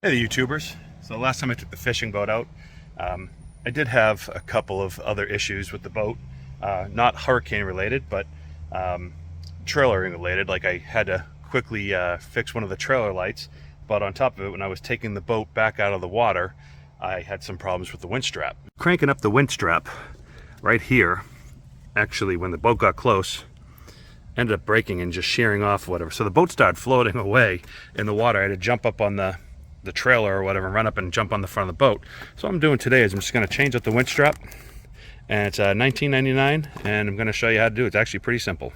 Hey, the YouTubers. So the last time I took the fishing boat out, I did have a couple of other issues with the boat. Not hurricane related, but trailering related. Like I had to quickly fix one of the trailer lights, but on top of it, when I was taking the boat back out of the water, I had some problems with the winch strap. Cranking up the winch strap right here, actually when the boat got close, ended up breaking and just shearing off whatever. So the boat started floating away in the water. I had to jump up on the trailer or whatever, run up and jump on the front of the boat. So what I'm doing today is I'm just going to change out the winch strap, and it's $19.99, and I'm going to show you how to do it. It's actually pretty simple.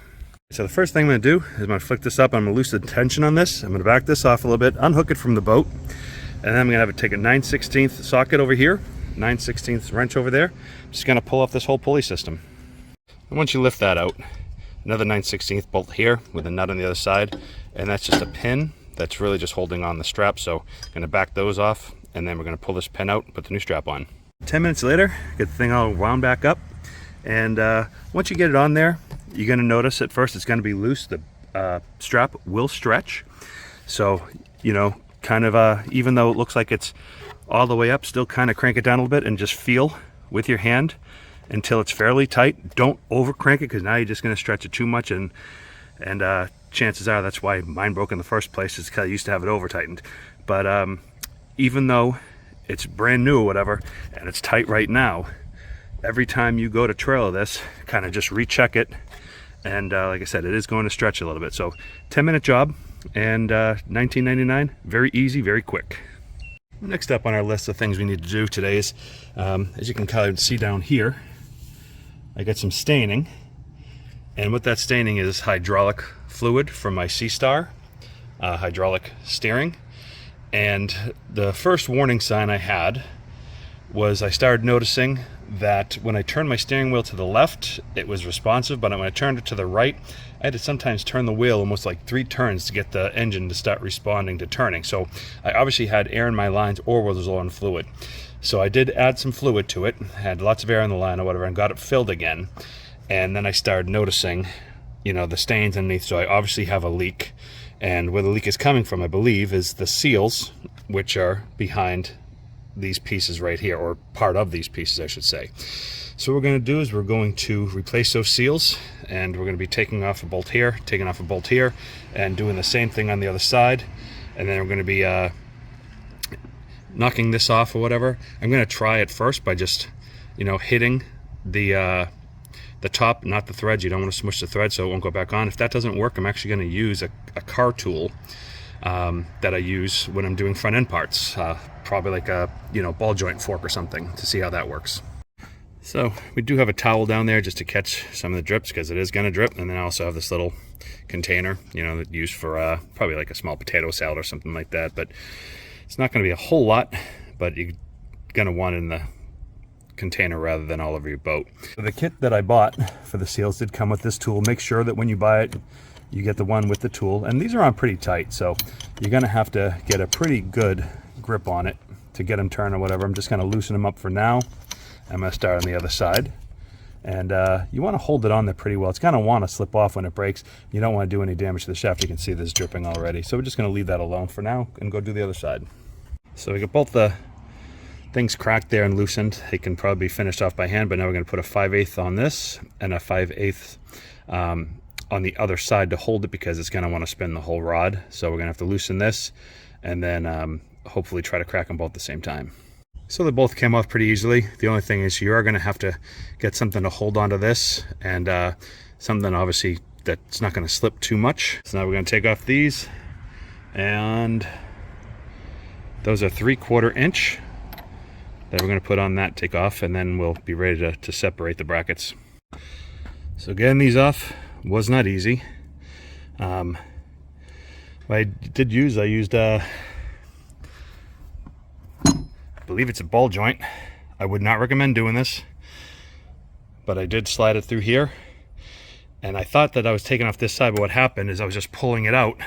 So the first thing I'm going to do is I'm going to flick this up. I'm going to loosen the tension on this. I'm going to back this off a little bit, unhook it from the boat, and then I'm going to have it take a 9/16 socket over here, 9/16 wrench over there. I'm just going to pull off this whole pulley system. And once you lift that out, another 9/16 bolt here with a nut on the other side, and that's just a pin that's really just holding on the strap. So I'm going to back those off, and then we're going to pull this pin out and put the new strap on. 10 minutes later, get the thing all wound back up, and once you get it on there, you're going to notice at first it's going to be loose. The strap will stretch, so kind of even though it looks like it's all the way up, still kind of crank it down a little bit and just feel with your hand until it's fairly tight. Don't over crank it, because now you're just going to stretch it too much, and chances are that's why mine broke in the first place, is because I used to have it over tightened. But even though it's brand new or whatever and it's tight right now, every time you go to trailer this, kind of just recheck it, and like I said, it is going to stretch a little bit. So 10-minute job, and $19.99, very easy, very quick. Next up on our list of things we need to do today is, as you can kind of see down here, I got some staining, and what that staining is hydraulic fluid from my Sea Star hydraulic steering. And the first warning sign I had was I started noticing that when I turned my steering wheel to the left, it was responsive, but when I turned it to the right, I had to sometimes turn the wheel almost like 3 turns to get the engine to start responding to turning. So I obviously had air in my lines or was low on fluid. So I did add some fluid to it, had lots of air in the line or whatever, and got it filled again. And then I started noticing, the stains underneath. So I obviously have a leak, and where the leak is coming from, I believe, is the seals, which are behind these pieces right here, or part of these pieces, I should say. So what we're going to do is we're going to replace those seals, and we're going to be taking off a bolt here, taking off a bolt here, and doing the same thing on the other side. And then we're going to be knocking this off or whatever. I'm going to try it first by just, hitting the top, not the threads. You don't want to smush the thread so it won't go back on. If that doesn't work, I'm actually going to use a car tool that I use when I'm doing front end parts, probably like a ball joint fork or something, to see how that works. So we do have a towel down there just to catch some of the drips, because it is going to drip. And then I also have this little container, that used for probably like a small potato salad or something like that. But it's not going to be a whole lot, but you're going to want it in the container rather than all over your boat. So the kit that I bought for the seals did come with this tool. Make sure that when you buy it, you get the one with the tool, and these are on pretty tight, so you're going to have to get a pretty good grip on it to get them turned or whatever. I'm just going to loosen them up for now. I'm going to start on the other side, and you want to hold it on there pretty well. It's going to want to slip off when it breaks. You don't want to do any damage to the shaft. You can see this dripping already, so we're just going to leave that alone for now and go do the other side. So we got both the things cracked there and loosened. It can probably be finished off by hand, but now we're going to put a 5/8 on this and a 5/8 on the other side to hold it, because it's going to want to spin the whole rod. So we're going to have to loosen this, and then hopefully try to crack them both at the same time. So they both came off pretty easily. The only thing is you are going to have to get something to hold onto this, and something obviously that's not going to slip too much. So now we're going to take off these, and those are 3/4 inch that we're going to put on that, take off, and then we'll be ready to separate the brackets. So getting these off was not easy. What I used I believe it's a ball joint. I would not recommend doing this, but I did slide it through here, and I thought that I was taking off this side, but what happened is I was just pulling it out,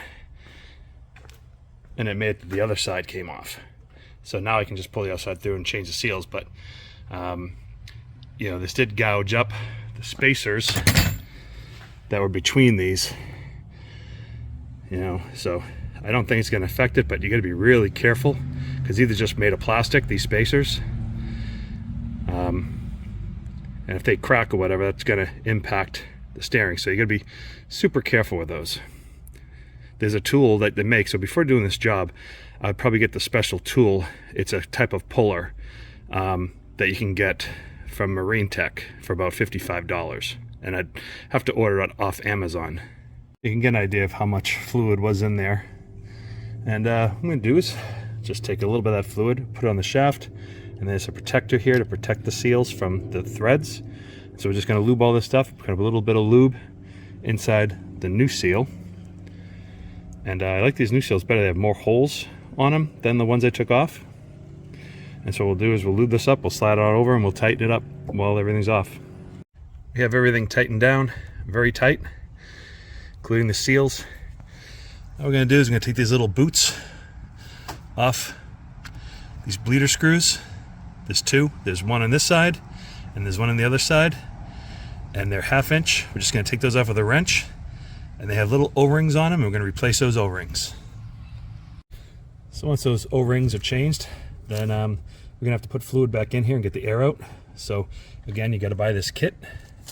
and it made the other side came off. So now I can just pull the other side through and change the seals. But this did gouge up the spacers that were between these, so I don't think it's going to affect it, but you got to be really careful because these are just made of plastic, these spacers. And if they crack or whatever, that's going to impact the steering. So you got to be super careful with those. There's a tool that they make. So before doing this job, I'd probably get the special tool. It's a type of puller that you can get from Marine Tech for about $55. And I'd have to order it off Amazon. You can get an idea of how much fluid was in there. And what I'm going to do is just take a little bit of that fluid, put it on the shaft, and there's a protector here to protect the seals from the threads. So we're just going to lube all this stuff, put a little bit of lube inside the new seal. And I like these new seals better. They have more holes on them than the ones I took off. And so what we'll do is we'll lube this up, we'll slide it on over, and we'll tighten it up while everything's off. We have everything tightened down, very tight, including the seals. What we're going to do is we're going to take these little boots off these bleeder screws. There's two. There's one on this side, and there's one on the other side. And they're 1/2 inch. We're just going to take those off with a wrench. And they have little O-rings on them, and we're going to replace those O-rings. So once those O-rings are changed, then we're going to have to put fluid back in here and get the air out. So again, you got to buy this kit,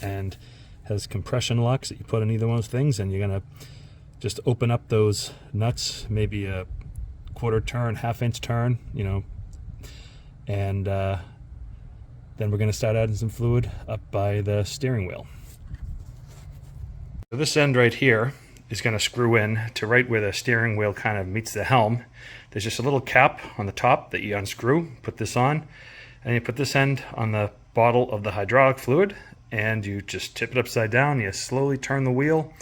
and has compression locks that you put on either one of those things, and you're going to just open up those nuts, maybe a 1/4 turn, 1/2 inch turn, you know, and then we're going to start adding some fluid up by the steering wheel. So this end right here is going to screw in to right where the steering wheel kind of meets the helm. There's just a little cap on the top that you unscrew, put this on, and you put this end on the bottle of the hydraulic fluid, and you just tip it upside down. You slowly turn the wheel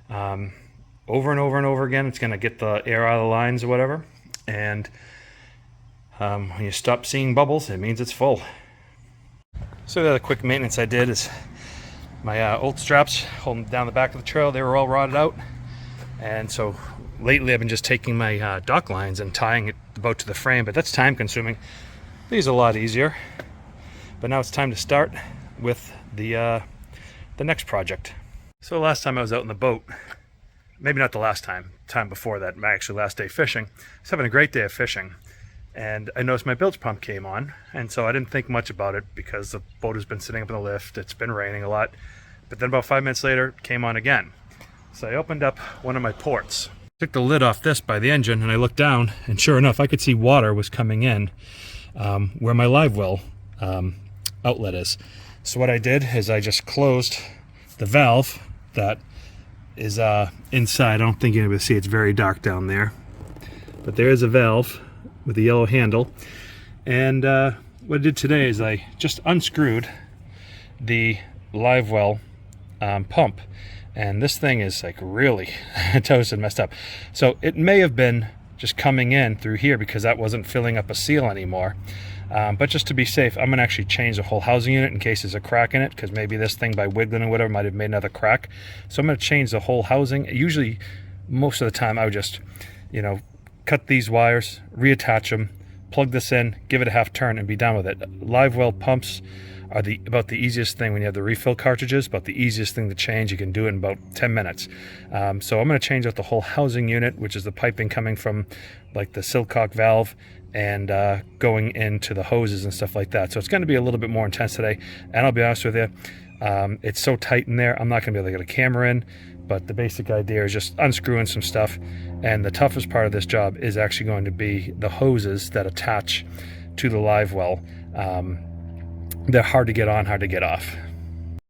over and over and over again. It's going to get the air out of the lines or whatever. And when you stop seeing bubbles, it means it's full. So the other quick maintenance I did is my old straps holding down the back of the trailer, they were all rotted out. And so lately I've been just taking my dock lines and tying the boat to the frame, but that's time consuming. These are a lot easier. But now it's time to start with the next project. So the last time I was out in the boat, maybe not the last time before that, my actually last day fishing, I was having a great day of fishing. And I noticed my bilge pump came on, and so I didn't think much about it because the boat has been sitting up in the lift, it's been raining a lot. But then about 5 minutes later, it came on again. So I opened up one of my ports, took the lid off this by the engine, and I looked down, and sure enough, I could see water was coming in where my livewell outlet is. So what I did is I just closed the valve that is inside. I don't think you're able to see, it's very dark down there. But there is a valve with a yellow handle. And what I did today is I just unscrewed the livewell pump. And this thing is like really toasted, messed up. So it may have been just coming in through here because that wasn't filling up a seal anymore. But just to be safe, I'm gonna actually change the whole housing unit in case there's a crack in it, because maybe this thing by wiggling or whatever might have made another crack. So I'm gonna change the whole housing. Usually, most of the time, I would just, you know, cut these wires, reattach them, plug this in, give it a 1/2 turn, and be done with it. Livewell pumps are about the easiest thing when you have the refill cartridges, about the easiest thing to change. You can do it in about 10 minutes. So I'm going to change out the whole housing unit, which is the piping coming from like the Silcock valve and going into the hoses and stuff like that. So it's going to be a little bit more intense today. And I'll be honest with you, it's so tight in there, I'm not going to be able to get a camera in. But the basic idea is just unscrewing some stuff. And the toughest part of this job is actually going to be the hoses that attach to the livewell. They're hard to get on, hard to get off.